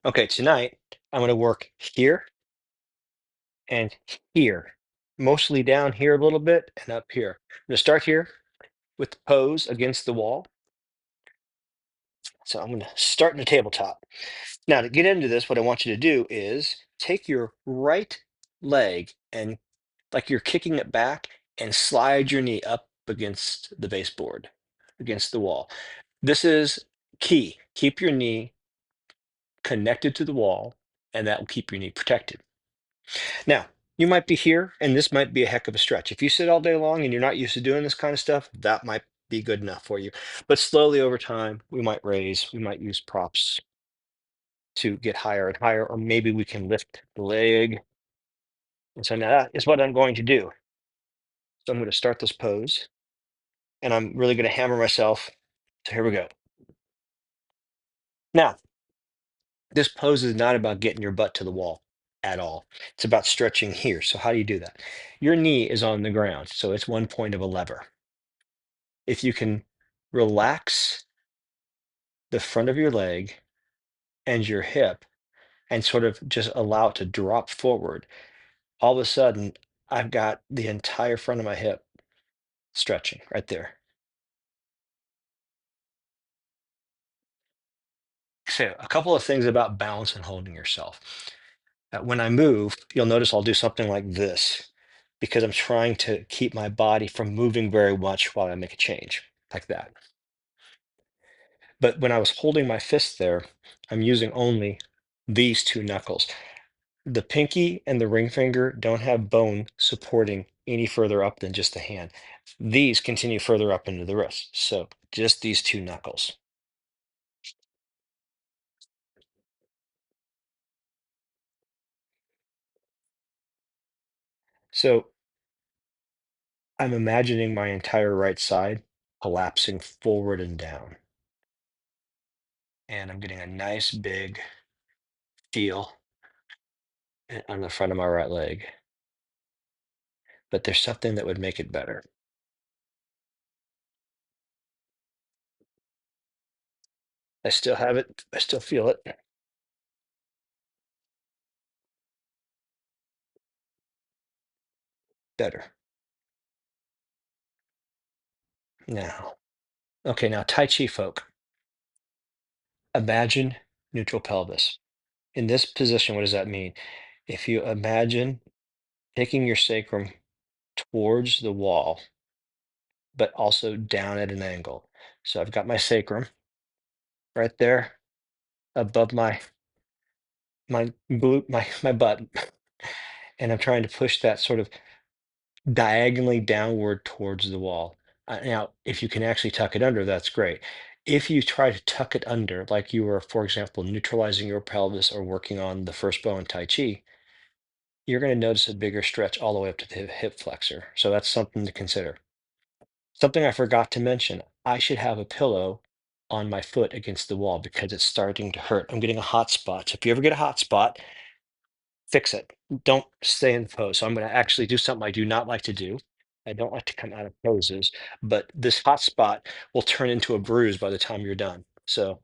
Okay, tonight I'm going to work here and here, mostly down here a little bit and up here. I'm going to start here with the pose against the wall. So I'm going to start in the tabletop. Now, to get into this, what I want you to do is take your right leg and like you're kicking it back and slide your knee up against the baseboard, against the wall. This is key. Keep your knee connected to the wall, and that will keep your knee protected. Now, you might be here, and this might be a heck of a stretch. If you sit all day long and you're not used to doing this kind of stuff, that might be good enough for you. But slowly over time, we might raise, we might use props to get higher and higher, or maybe we can lift the leg. And so now that is what I'm going to do. So I'm going to start this pose, and I'm really going to hammer myself. So here we go. Now, this pose is not about getting your butt to the wall at all. It's about stretching here. So how do you do that? Your knee is on the ground, so it's one point of a lever. If you can relax the front of your leg and your hip and sort of just allow it to drop forward, all of a sudden I've got the entire front of my hip stretching right there. So a couple of things about balance and holding yourself. When I move, you'll notice I'll do something like this because I'm trying to keep my body from moving very much while I make a change, like that. But when I was holding my fist there, I'm using only these two knuckles. The pinky and the ring finger don't have bone supporting any further up than just the hand. These continue further up into the wrist. So just these two knuckles. So I'm imagining my entire right side collapsing forward and down. And I'm getting a nice big feel on the front of my right leg. But there's something that would make it better. I still have it. I still feel it better. Now, okay, now Tai Chi folk. Imagine neutral pelvis. In this position, what does that mean? If you imagine taking your sacrum towards the wall, but also down at an angle. So I've got my sacrum right there above my glute, my butt, and I'm trying to push that sort of diagonally downward towards the wall. Now, if you can actually tuck it under, that's great. If you try to tuck it under, like you were, for example, neutralizing your pelvis or working on the first bow in Tai Chi, you're going to notice a bigger stretch all the way up to the hip flexor. So that's something to consider. Something I forgot to mention, I should have a pillow on my foot against the wall because it's starting to hurt. I'm getting a hot spot. So if you ever get a hot spot, fix it. Don't stay in the pose. So I'm going to actually do something I do not like to do. I don't like to come out of poses, but this hot spot will turn into a bruise by the time you're done. So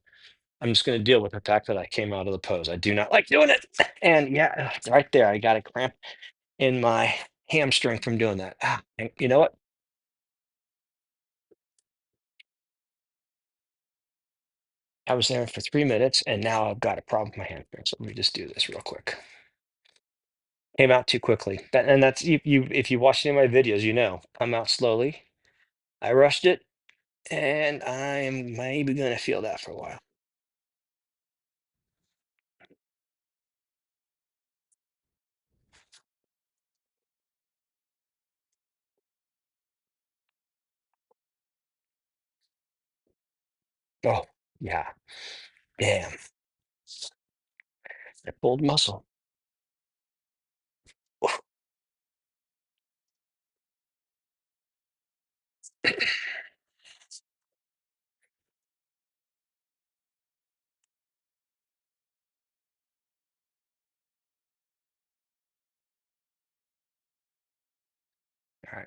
I'm just going to deal with the fact that I came out of the pose. I do not like doing it. And yeah, right there, I got a cramp in my hamstring from doing that. And you know what? I was there for 3 minutes and now I've got a problem with my hamstring. So let me just do this real quick. Came out too quickly. And that's you if you watch any of my videos, you know, come out slowly. I rushed it and I'm maybe gonna feel that for a while. Oh, yeah. Damn. I pulled muscle. Oof. All right.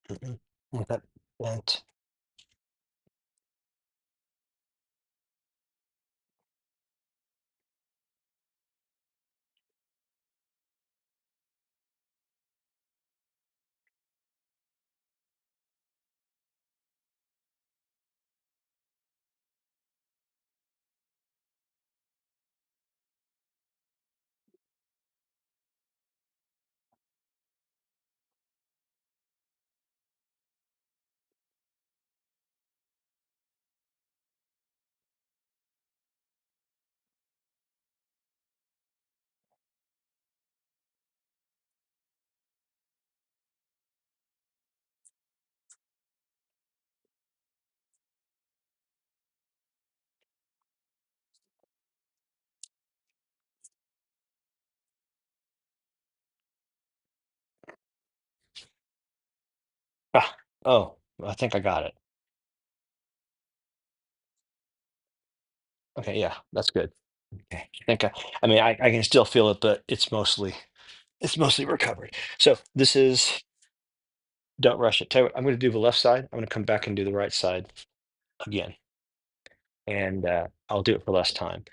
Mm-mm. Want that bent. Ah, oh, I think I got it. Okay, yeah, that's good. Okay, I mean, I can still feel it, but it's mostly recovered. So this is don't rush it. Tell you what, I'm going to do the left side. I'm going to come back and do the right side again, and I'll do it for less time.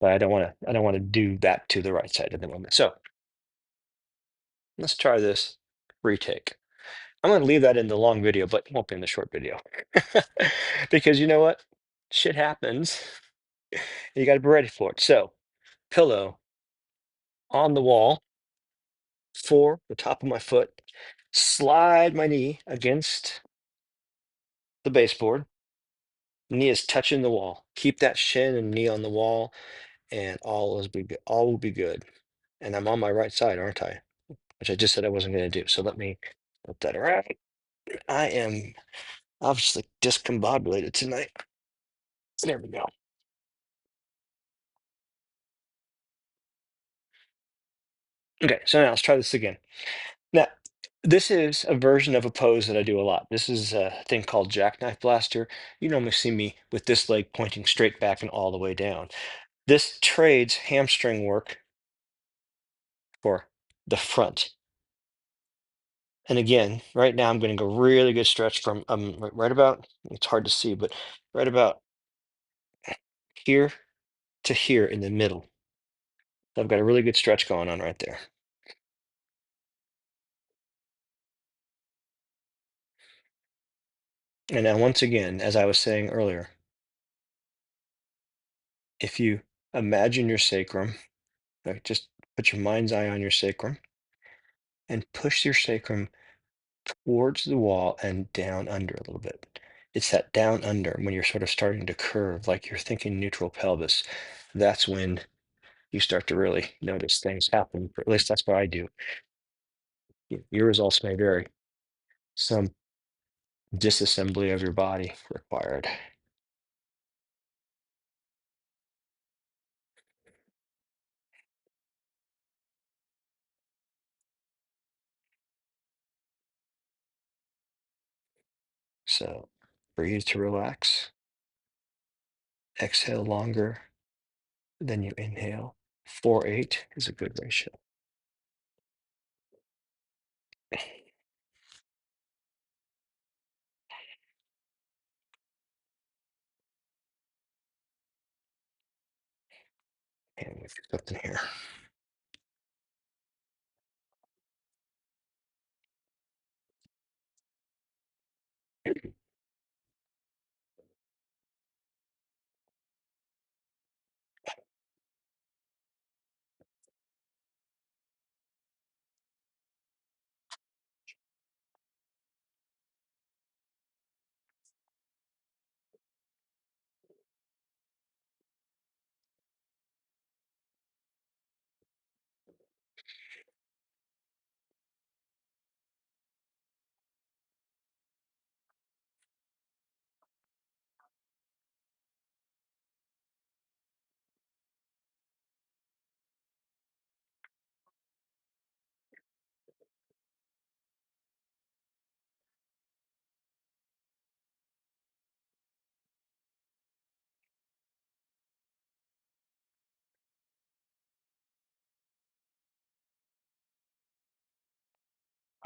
But I don't want to do that to the right side at the moment. So let's try this retake. I'm going to leave that in the long video, but it won't be in the short video because you know what? Shit happens. You got to be ready for it. So pillow on the wall for the top of my foot. Slide my knee against the baseboard. Knee is touching the wall. Keep that shin and knee on the wall, and all will be good. And I'm on my right side, aren't I? Which I just said I wasn't going to do. So let me put that around. I am obviously discombobulated tonight. There we go. Okay, so now let's try this again. Now, this is a version of a pose that I do a lot. This is a thing called jackknife blaster. You normally see me with this leg pointing straight back and all the way down. This trades hamstring work for the front. And again, right now I'm getting a really good stretch from right about, it's hard to see, but right about here to here in the middle. I've got a really good stretch going on right there. And now, once again, as I was saying earlier, if you imagine your sacrum, like just put your mind's eye on your sacrum and push your sacrum towards the wall and down under a little bit. It's that down under when you're sort of starting to curve, like you're thinking neutral pelvis. That's when you start to really notice things happen. At least that's what I do. Your results may vary. Some disassembly of your body required. So breathe to relax. Exhale longer than you inhale. 4-8 is a good ratio. And we've got them here.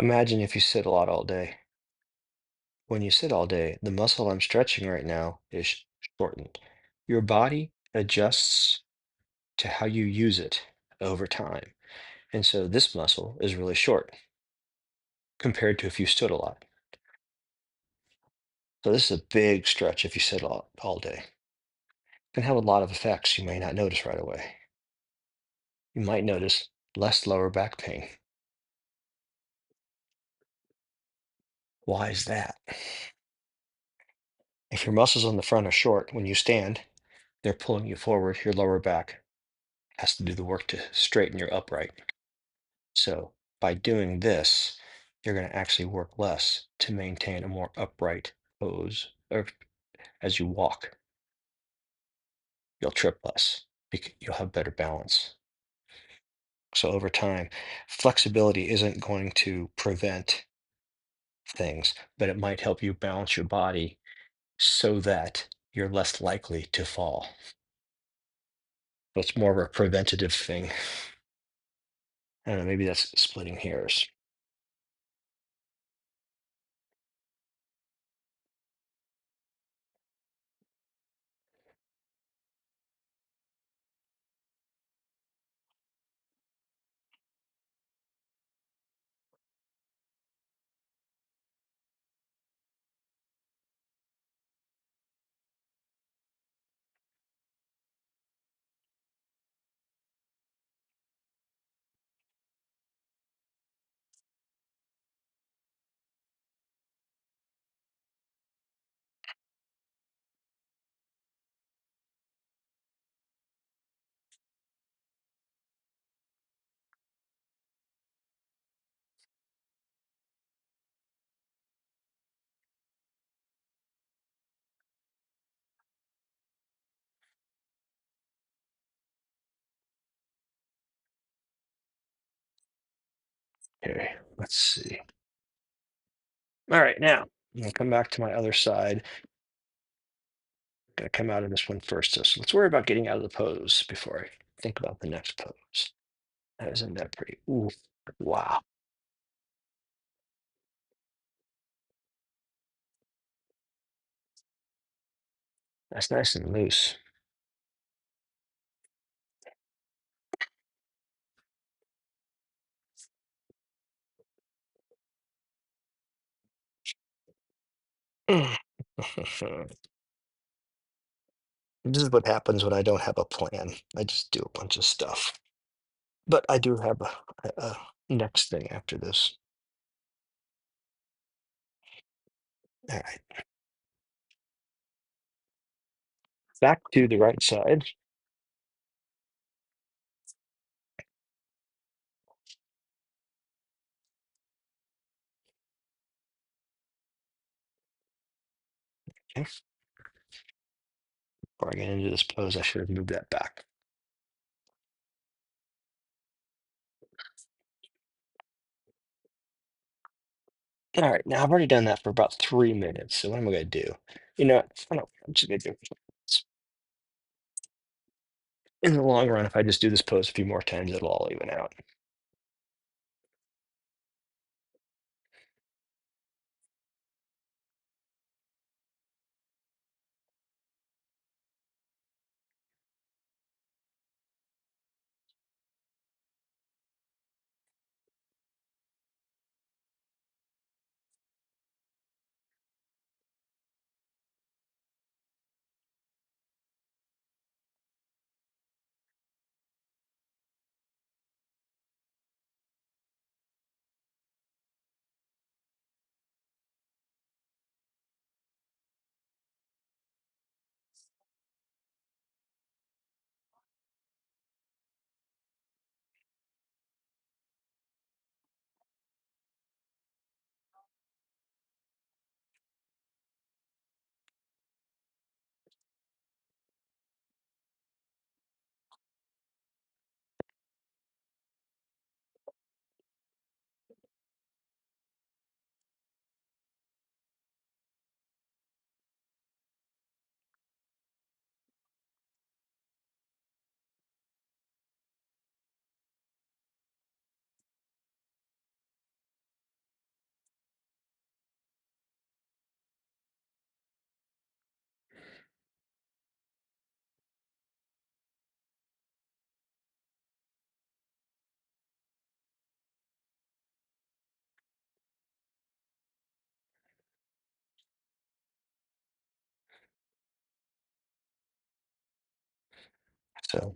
Imagine if you sit a lot all day. When you sit all day, the muscle I'm stretching right now is shortened. Your body adjusts to how you use it over time. And so this muscle is really short compared to if you stood a lot. So this is a big stretch if you sit all day. Can have a lot of effects you may not notice right away. You might notice less lower back pain. Why is that? If your muscles on the front are short, when you stand, they're pulling you forward. Your lower back has to do the work to straighten your upright. So by doing this, you're going to actually work less to maintain a more upright pose or as you walk. You'll trip less. You'll have better balance. So over time, flexibility isn't going to prevent things, but it might help you balance your body so that you're less likely to fall. So it's more of a preventative thing. I don't know, maybe that's splitting hairs. Okay, let's see. All right, now I'm gonna come back to my other side. Gonna come out of this one first. So let's worry about getting out of the pose before I think about the next pose. Isn't that pretty? Ooh, wow. That's nice and loose. This is what happens when I don't have a plan. I just do a bunch of stuff. But I do have a next thing after this. All right, back to the right side. Okay, before I get into this pose, I should have moved that back. All right, now I've already done that for about 3 minutes. So what am I gonna do? You know, I don't, I'm just gonna do it. In the long run, if I just do this pose a few more times, it'll all even out. So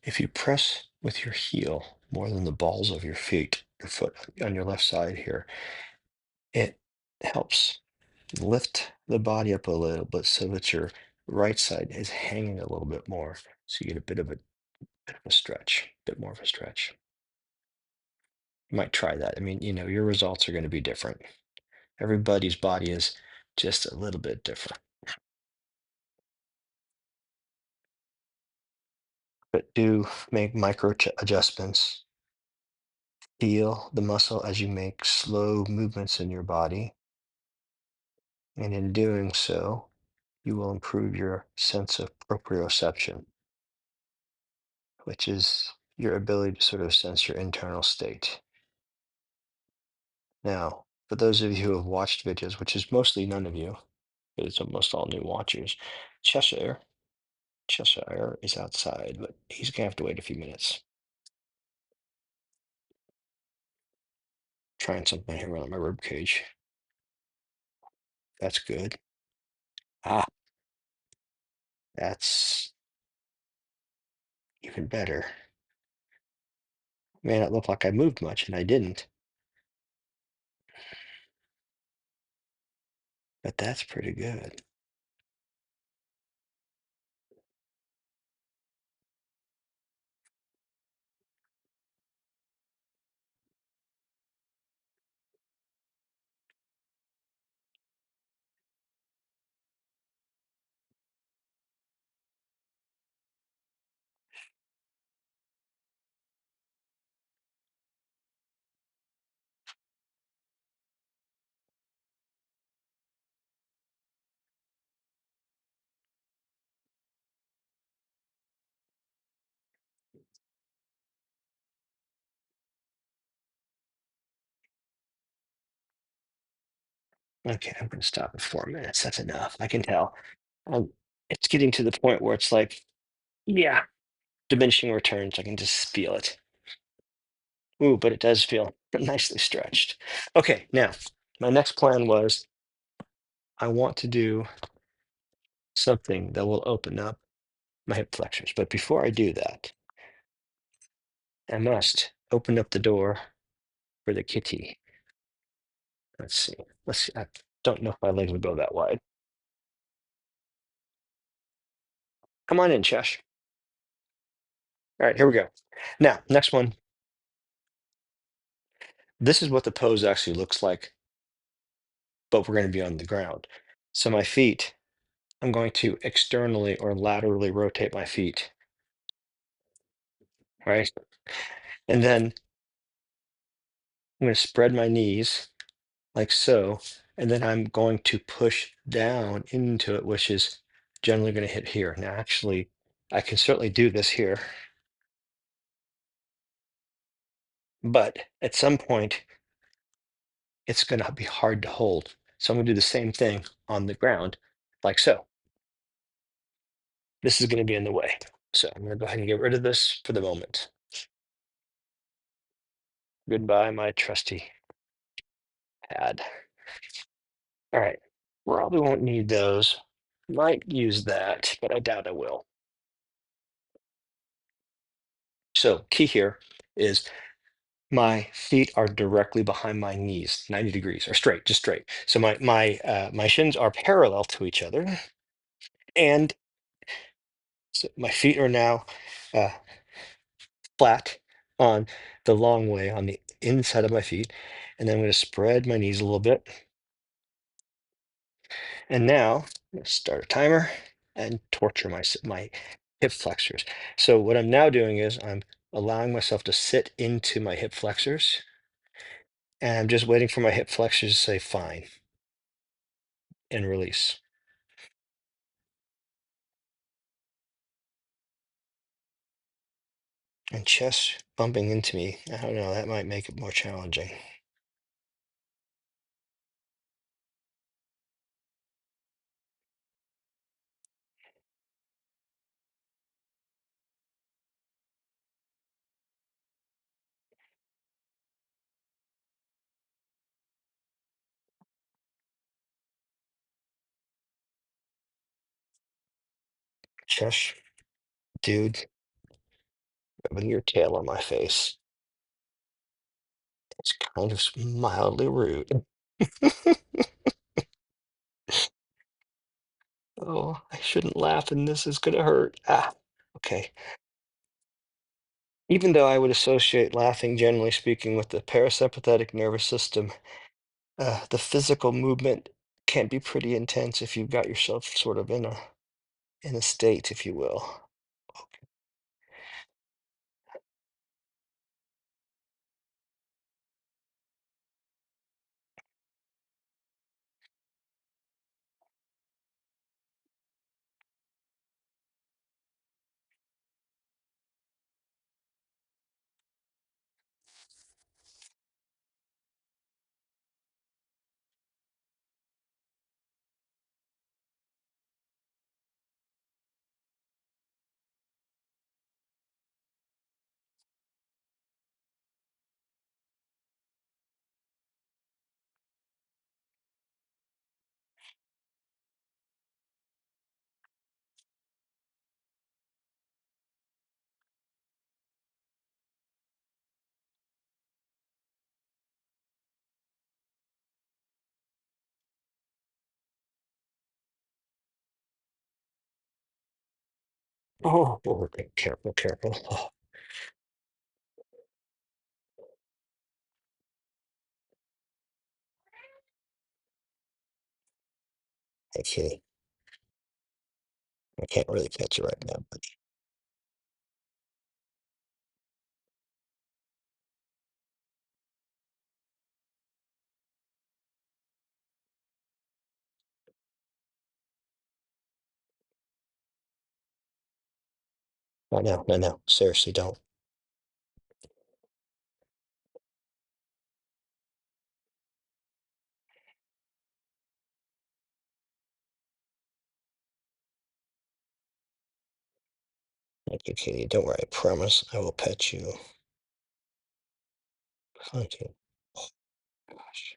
if you press with your heel more than the balls of your foot on your left side here, it helps lift the body up a little bit so that your right side is hanging a little bit more. So you get a bit of a stretch, a bit more of a stretch. You might try that. I mean, your results are going to be different. Everybody's body is just a little bit different. But do make micro adjustments. Feel the muscle as you make slow movements in your body. And in doing so, you will improve your sense of proprioception, which is your ability to sort of sense your internal state. Now, for those of you who have watched videos, which is mostly none of you, but it's almost all new watchers, Cheshire, Cheshire is outside, but he's gonna have to wait a few minutes. Trying something here around my rib cage. That's good. Ah, that's even better. Man, it looked like I moved much, and I didn't, but that's pretty good. Okay, I'm gonna stop at 4 minutes. That's enough. I can tell. Um, it's getting to the point where it's like, yeah, diminishing returns. I can just feel it. Ooh, but it does feel nicely stretched. Okay, now my next plan was I want to do something that will open up my hip flexors. But before I do that, I must open up the door for the kitty. Let's see. Let's see. I don't know if my legs will go that wide. Come on in, Chesh. All right, here we go. Now, next one. This is what the pose actually looks like, but we're going to be on the ground. So my feet, I'm going to externally or laterally rotate my feet, right? And then I'm going to spread my knees like so, and then I'm going to push down into it, which is generally going to hit here. Now, actually, I can certainly do this here, but at some point, it's going to be hard to hold. So I'm going to do the same thing on the ground, like so. This is going to be in the way. So I'm going to go ahead and get rid of this for the moment. Goodbye, my trusty pad. All right, probably won't need those. Might use that, but I doubt I will. So key here is my feet are directly behind my knees, 90 degrees or straight, just straight. So my shins are parallel to each other, and so my feet are now uh, flat on the long way on the inside of my feet. And then I'm going to spread my knees a little bit. And now I'm going to start a timer and torture my hip flexors. So what I'm now doing is I'm allowing myself to sit into my hip flexors, and I'm just waiting for my hip flexors to say fine and release. And chest bumping into me, I don't know, that might make it more challenging. Chest Dude, rubbing your tail on my face. It's kind of mildly rude. Oh, I shouldn't laugh and this is gonna hurt. Ah, okay. Even though I would associate laughing, generally speaking, with the parasympathetic nervous system, the physical movement can be pretty intense if you've got yourself sort of in a state, if you will. Okay, careful, careful. Oh, okay, I can't really catch you right now, but no, seriously, don't. Thank you, Kitty. Don't worry, I promise I will pet you. Okay. Oh, gosh.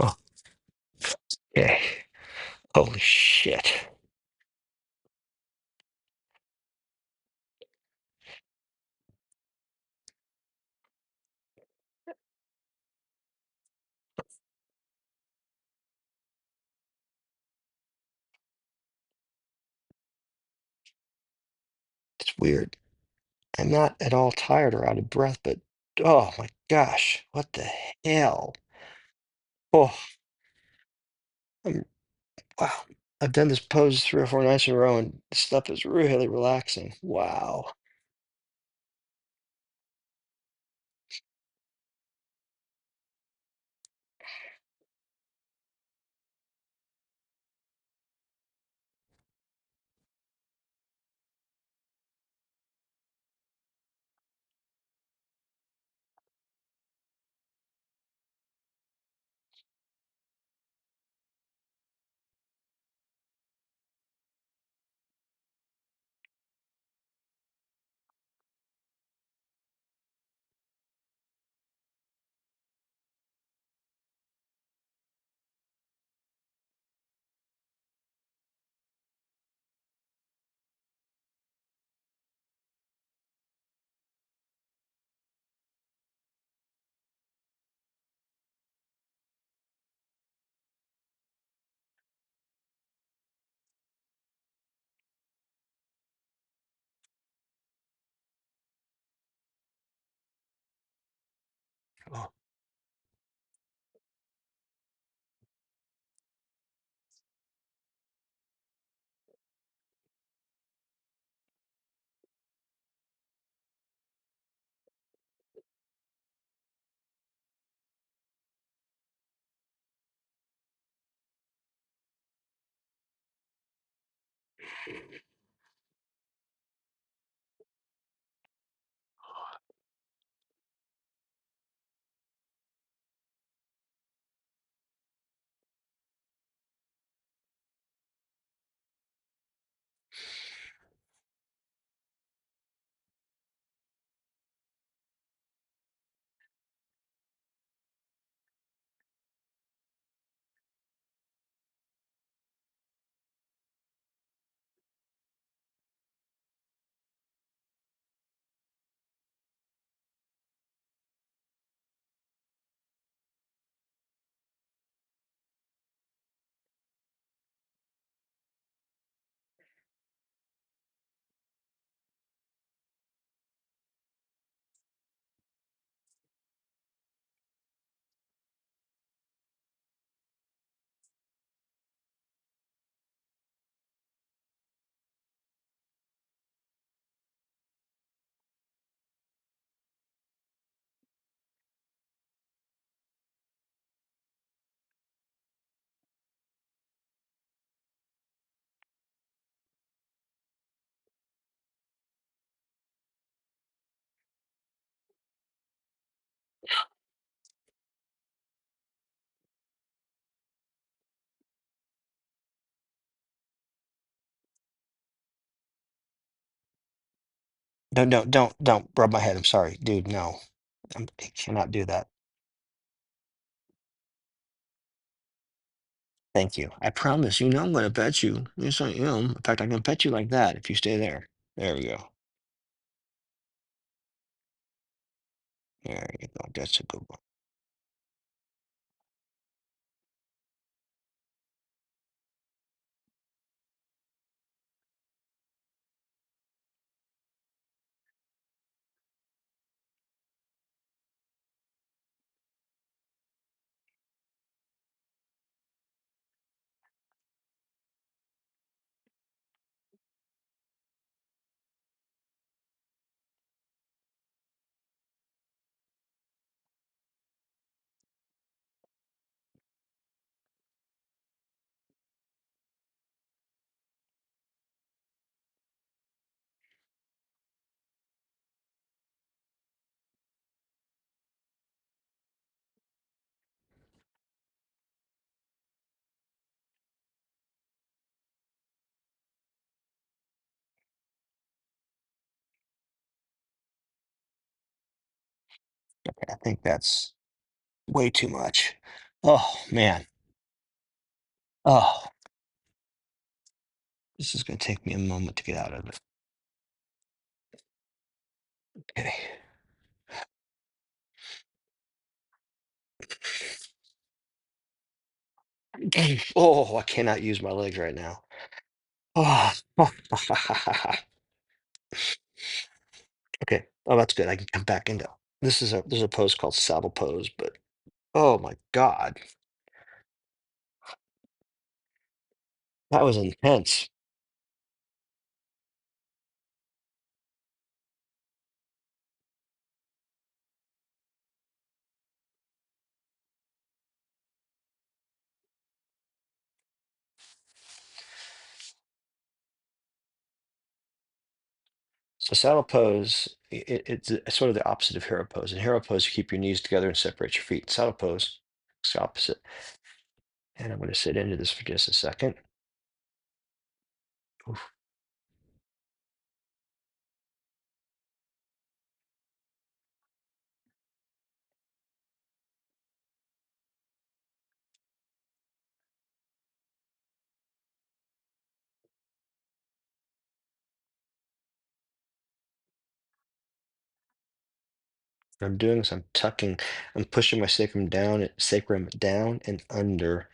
Oh, okay. Holy shit. It's weird. I'm not at all tired or out of breath, but oh my gosh, what the hell? Oh, I'm, wow. I've done this pose 3 or 4 nights in a row, and this stuff is really relaxing. Wow. No, no, don't rub my head. I'm sorry, dude. No, I cannot do that. Thank you. I promise. You know I'm gonna pet you. Yes, I am. In fact, I'm gonna pet you like that if you stay there. There we go. There you go. That's a good one. I think that's way too much. Oh man. Oh, this is gonna take me a moment to get out of it. Okay. Oh, I cannot use my legs right now. Oh. Okay. Oh, that's good. I can come back into there's a pose called saddle pose, but oh my God, that was intense. So saddle pose, it's sort of the opposite of hero pose. In hero pose, you keep your knees together and separate your feet. Saddle pose, it's the opposite. And I'm going to sit into this for just a second. Oof. What I'm doing is I'm pushing my sacrum down and under.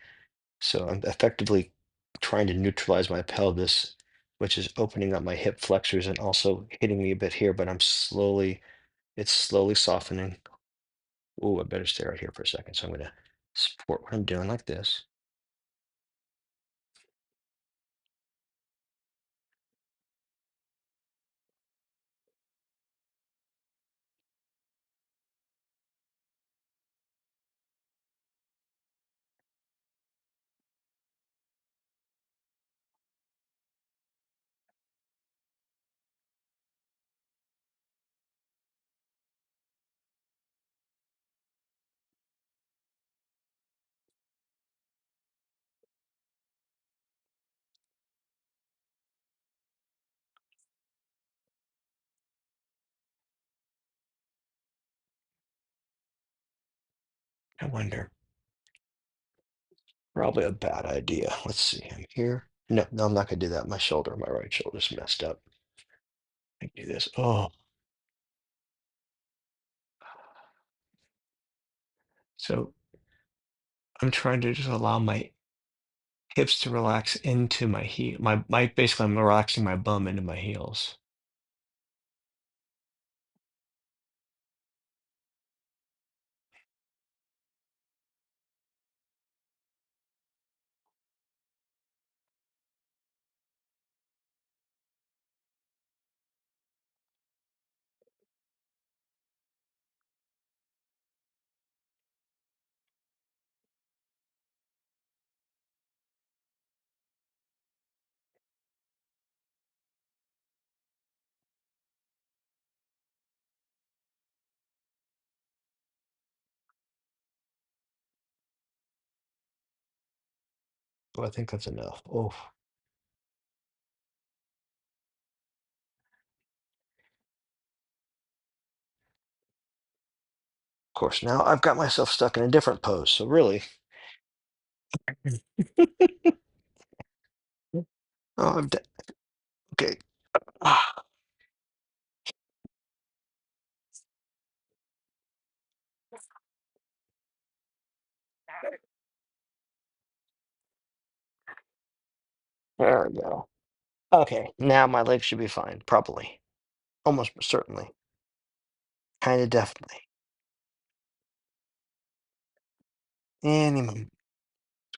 So I'm effectively trying to neutralize my pelvis, which is opening up my hip flexors and also hitting me a bit here, but it's slowly softening. Oh, I better stay right here for a second. So I'm going to support what I'm doing like this. I wonder. Probably a bad idea. Let's see. I'm here. No, no, I'm not gonna do that. My shoulder, my right shoulder's messed up. I can do this. Oh, so I'm trying to just allow my hips to relax into my heel. My basically I'm relaxing my bum into my heels. Oh, I think that's enough. Oh, of course. Now I've got myself stuck in a different pose. So really, oh, I'm dead. Okay. Ah, there we go. Okay, now my legs should be fine. Probably. Almost certainly. Kind of definitely. Any moment.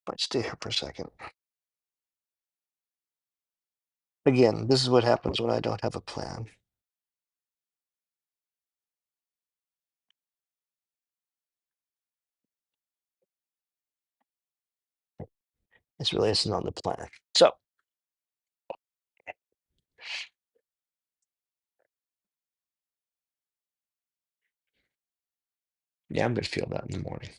Might stay here for a second. Again, this is what happens when I don't have a plan. This really isn't on the plan. So, yeah, I'm gonna feel that in the morning.